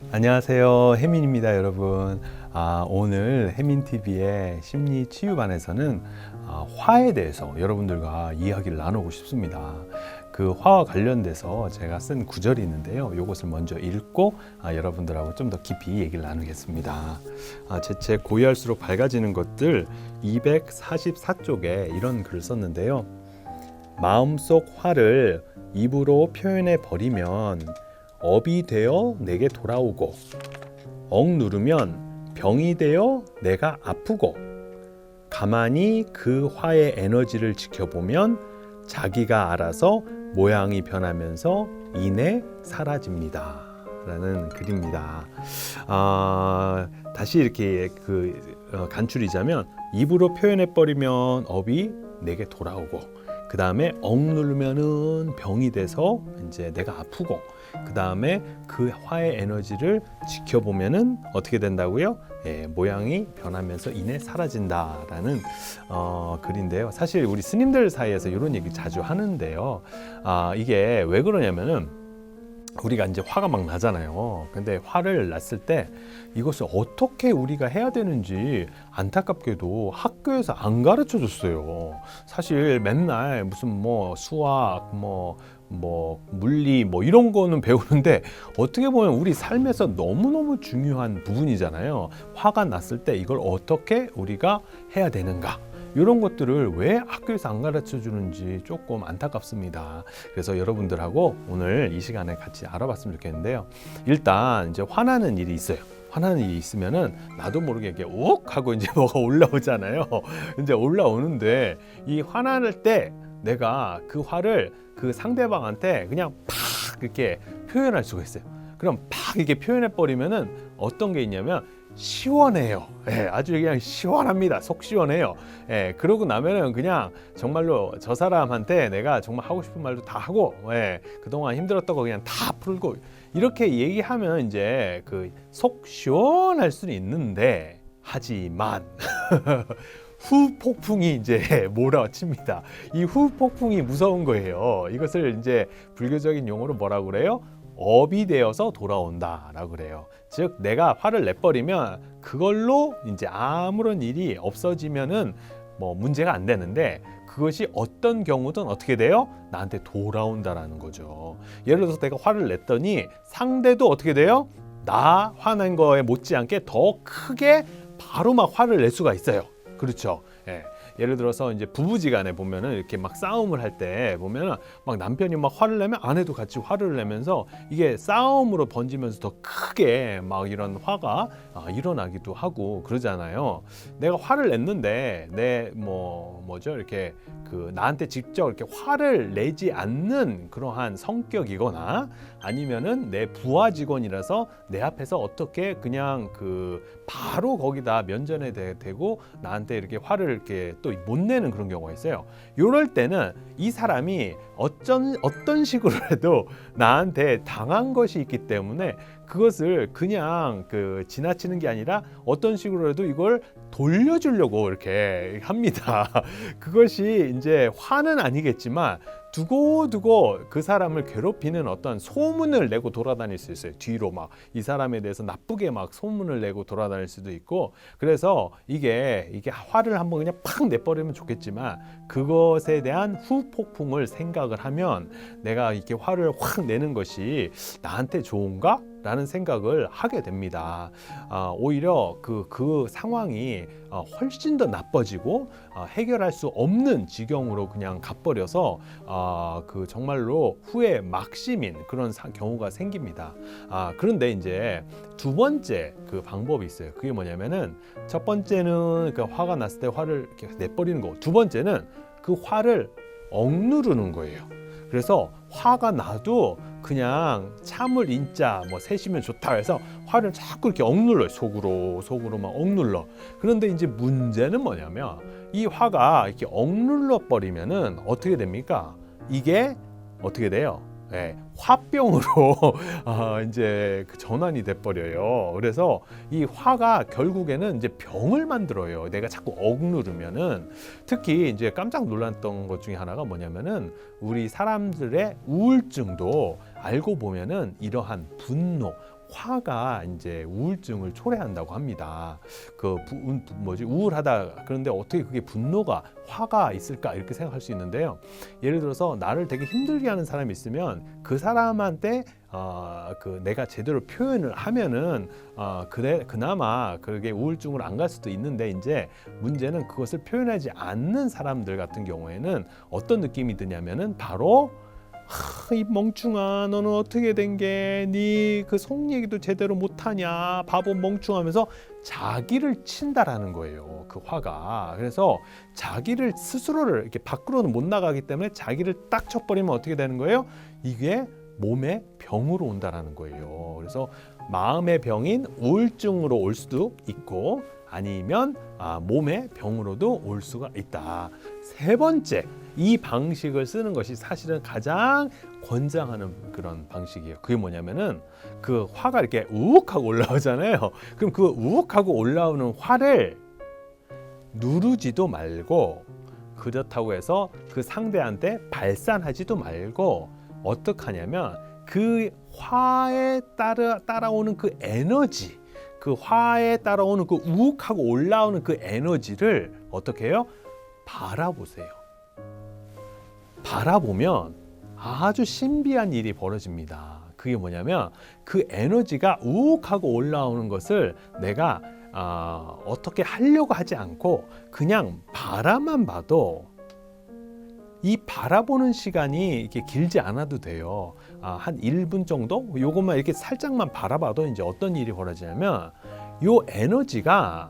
안녕하세요, 혜민입니다, 여러분. 오늘 혜민TV의 심리치유반에서는 화에 대해서 여러분들과 이야기를 나누고 싶습니다. 그 화와 관련돼서 제가 쓴 구절이 있는데요. 이것을 먼저 읽고 여러분들하고 좀 더 깊이 얘기를 나누겠습니다. 제 책 고유할수록 밝아지는 것들 244쪽에 이런 글을 썼는데요. 마음속 화를 입으로 표현해 버리면 업이 되어 내게 돌아오고, 억누르면 병이 되어 내가 아프고, 가만히 그 화의 에너지를 지켜보면 자기가 알아서 모양이 변하면서 이내 사라집니다. 라는 글입니다. 다시 이렇게 간추리자면, 입으로 표현해버리면 업이 내게 돌아오고, 그 다음에 억누르면은 병이 돼서 이제 내가 아프고, 그 다음에 그 화의 에너지를 지켜보면은 어떻게 된다고요? 모양이 변하면서 이내 사라진다라는 글인데요. 사실 우리 스님들 사이에서 이런 얘기 자주 하는데요. 이게 왜 그러냐면은 우리가 이제 화가 막 나잖아요. 근데 화를 났을 때 이것을 어떻게 우리가 해야 되는지 안타깝게도 학교에서 안 가르쳐 줬어요. 사실 맨날 무슨 뭐 수학, 뭐 물리 이런 거는 배우는데 어떻게 보면 우리 삶에서 너무너무 중요한 부분이잖아요. 화가 났을 때 이걸 어떻게 우리가 해야 되는가? 이런 것들을 왜 학교에서 안 가르쳐 주는지 조금 안타깝습니다. 그래서 여러분들하고 오늘 이 시간에 같이 알아봤으면 좋겠는데요. 일단 이제 화나는 일이 있어요. 화나는 일이 있으면은 나도 모르게 이렇게 욱 하고 이제 뭐가 올라오잖아요. 이제 올라오는데 이 화날 때 내가 그 화를 그 상대방한테 그냥 팍 이렇게 표현할 수가 있어요. 그럼 팍 이렇게 표현해 버리면은 어떤 게 있냐면 시원해요. 아주 그냥 시원합니다. 속 시원해요. 그러고 나면은 그냥 정말로 저 사람한테 내가 정말 하고 싶은 말도 다 하고, 그동안 힘들었던 거 그냥 다 풀고 이렇게 얘기하면 이제 그 속 시원할 수는 있는데, 하지만 후폭풍이 이제 몰아칩니다. 이 후폭풍이 무서운 거예요. 이것을 이제 불교적인 용어로 뭐라고 그래요? 업이 되어서 돌아온다라고 그래요. 즉 내가 화를 내버리면 그걸로 이제 아무런 일이 없어지면은 뭐 문제가 안 되는데, 그것이 어떤 경우든 어떻게 돼요? 나한테 돌아온다라는 거죠. 예를 들어서 내가 화를 냈더니 상대도 어떻게 돼요? 나 화낸 거에 못지않게 더 크게 바로 막 화를 낼 수가 있어요. 그렇죠? 예를 들어서 이제 부부지간에 보면은 이렇게 막 싸움을 할 때 보면은 막 남편이 막 화를 내면 아내도 같이 화를 내면서 이게 싸움으로 번지면서 더 크게 막 이런 화가 일어나기도 하고 그러잖아요. 내가 화를 냈는데 뭐죠? 이렇게 그 나한테 직접 이렇게 화를 내지 않는 그러한 성격이거나 아니면은 내 부하 직원이라서 내 앞에서 어떻게 그냥 그 바로 거기다 면전에 대고 나한테 이렇게 화를 이렇게 또 못 내는 그런 경우가 있어요. 이럴 때는 이 사람이 어떤 식으로 해도 나한테 당한 것이 있기 때문에 그것을 그냥 지나치는 게 아니라 어떤 식으로 해도 이걸 돌려주려고 이렇게 합니다. 그것이 이제 화는 아니겠지만 두고두고 그 사람을 괴롭히는 어떤 소문을 내고 돌아다닐 수 있어요. 뒤로 막 이 사람에 대해서 나쁘게 막 소문을 내고 돌아다닐 수도 있고, 그래서 이게 화를 한번 그냥 팍 내버리면 좋겠지만 그것에 대한 후폭풍을 생각을 하면 내가 이렇게 화를 확 내는 것이 나한테 좋은가? 라는 생각을 하게 됩니다. 오히려 그 상황이 훨씬 더 나빠지고 해결할 수 없는 지경으로 그냥 가버려서 정말로 후에 막심인 그런 경우가 생깁니다. 그런데 이제 두 번째 그 방법이 있어요. 그게 뭐냐면은 첫 번째는 그 화가 났을 때 화를 이렇게 내버리는 거고, 두 번째는 그 화를 억누르는 거예요. 그래서 화가 나도 그냥 참을 인자 세시면 좋다 해서 화를 자꾸 이렇게 억눌러요. 속으로 막 억눌러. 그런데 이제 문제는 뭐냐면 이 화가 이렇게 억눌러 버리면은 어떻게 됩니까? 이게 어떻게 돼요? 화병으로 이제 그 전환이 돼버려요. 그래서 이 화가 결국에는 이제 병을 만들어요. 내가 자꾸 억누르면은. 특히 이제 깜짝 놀랐던 것 중에 하나가 뭐냐면은 우리 사람들의 우울증도 알고 보면은 이러한 분노, 화가 이제 우울증을 초래한다고 합니다. 우울하다. 그런데 어떻게 그게 분노가, 화가 있을까 이렇게 생각할 수 있는데요. 예를 들어서 나를 되게 힘들게 하는 사람이 있으면 그 사람한테 내가 제대로 표현을 하면은 그나마 그게 우울증으로 안 갈 수도 있는데, 이제 문제는 그것을 표현하지 않는 사람들 같은 경우에는 어떤 느낌이 드냐면은 바로 이 멍충아, 너는 어떻게 된 게, 네 그 속 얘기도 제대로 못하냐, 바보 멍충하면서 자기를 친다라는 거예요. 그 화가. 그래서 자기를 스스로를 이렇게 밖으로는 못 나가기 때문에 자기를 딱 쳐버리면 어떻게 되는 거예요? 이게 몸의 병으로 온다라는 거예요. 그래서 마음의 병인 우울증으로 올 수도 있고, 아니면 몸의 병으로도 올 수가 있다. 세 번째, 이 방식을 쓰는 것이 사실은 가장 권장하는 그런 방식이에요. 그게 뭐냐면은 그 화가 이렇게 우욱하고 올라오잖아요. 그럼 그 우욱하고 올라오는 화를 누르지도 말고, 그렇다고 해서 그 상대한테 발산하지도 말고, 어떻게 하냐면 그 화에 따라오는 그 에너지, 그 화에 따라오는 그 우욱하고 올라오는 그 에너지를 어떻게 해요? 바라보세요. 바라보면 아주 신비한 일이 벌어집니다. 그게 뭐냐면 그 에너지가 우욱하고 올라오는 것을 내가 어떻게 하려고 하지 않고 그냥 바라만 봐도, 이 바라보는 시간이 이렇게 길지 않아도 돼요. 한 1분 정도? 요것만 이렇게 살짝만 바라봐도 이제 어떤 일이 벌어지냐면, 요 에너지가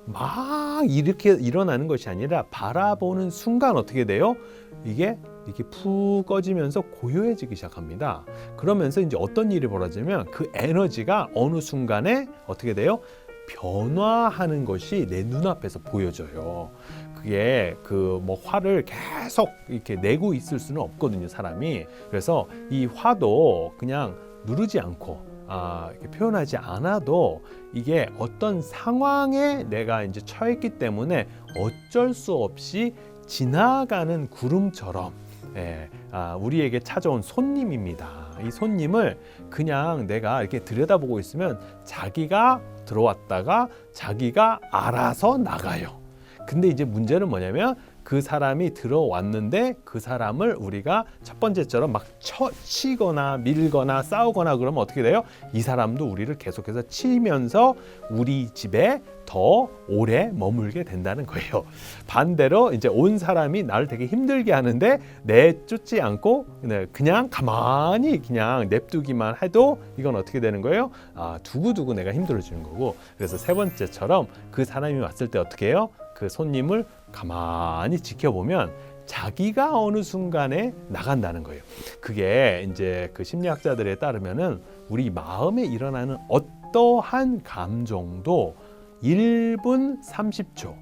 막 이렇게 일어나는 것이 아니라 바라보는 순간 어떻게 돼요? 이게 이렇게 푹 꺼지면서 고요해지기 시작합니다. 그러면서 이제 어떤 일이 벌어지면 그 에너지가 어느 순간에 어떻게 돼요? 변화하는 것이 내 눈앞에서 보여져요. 그게 화를 계속 이렇게 내고 있을 수는 없거든요, 사람이. 그래서 이 화도 그냥 누르지 않고 이렇게 표현하지 않아도 이게 어떤 상황에 내가 이제 처했기 때문에 어쩔 수 없이 지나가는 구름처럼 우리에게 찾아온 손님입니다. 이 손님을 그냥 내가 이렇게 들여다보고 있으면 자기가 들어왔다가 자기가 알아서 나가요. 근데 이제 문제는 뭐냐면 그 사람이 들어왔는데 그 사람을 우리가 첫 번째처럼 막 치거나 밀거나 싸우거나 그러면 어떻게 돼요? 이 사람도 우리를 계속해서 치면서 우리 집에 더 오래 머물게 된다는 거예요. 반대로 이제 온 사람이 나를 되게 힘들게 하는데 내쫓지 않고 그냥 가만히 그냥 냅두기만 해도 이건 어떻게 되는 거예요? 두고두고 내가 힘들어지는 거고. 그래서 세 번째처럼 그 사람이 왔을 때 어떻게 해요? 그 손님을 가만히 지켜보면 자기가 어느 순간에 나간다는 거예요. 그게 이제 그 심리학자들에 따르면은 우리 마음에 일어나는 어떠한 감정도 1분 30초,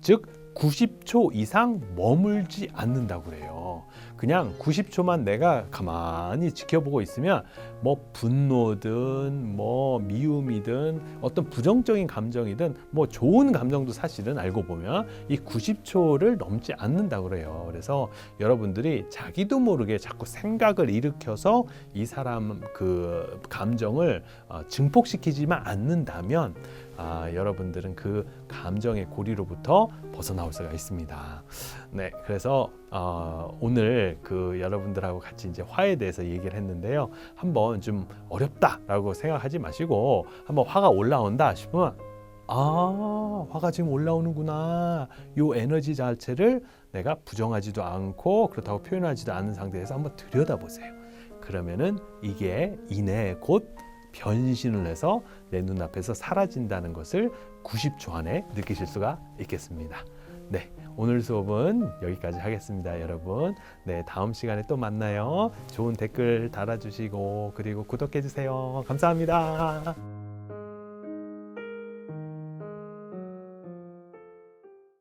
즉 90초 이상 머물지 않는다고 그래요. 그냥 90초만 내가 가만히 지켜보고 있으면 뭐 분노든 뭐 미움이든 어떤 부정적인 감정이든 뭐 좋은 감정도 사실은 알고 보면 이 90초를 넘지 않는다고 그래요. 그래서 여러분들이 자기도 모르게 자꾸 생각을 일으켜서 이 사람 그 감정을 증폭시키지만 않는다면 여러분들은 그 감정의 고리로부터 벗어나올 수가 있습니다. 네, 그래서 오늘 그 여러분들하고 같이 이제 화에 대해서 얘기를 했는데요. 한번 좀 어렵다라고 생각하지 마시고 한번 화가 올라온다 싶으면 화가 지금 올라오는구나. 요 에너지 자체를 내가 부정하지도 않고 그렇다고 표현하지도 않는 상태에서 한번 들여다보세요. 그러면은 이게 이내 곧 변신을 해서 내 눈앞에서 사라진다는 것을 90초 안에 느끼실 수가 있겠습니다. 네, 오늘 수업은 여기까지 하겠습니다, 여러분. 네, 다음 시간에 또 만나요. 좋은 댓글 달아주시고 그리고 구독해주세요. 감사합니다.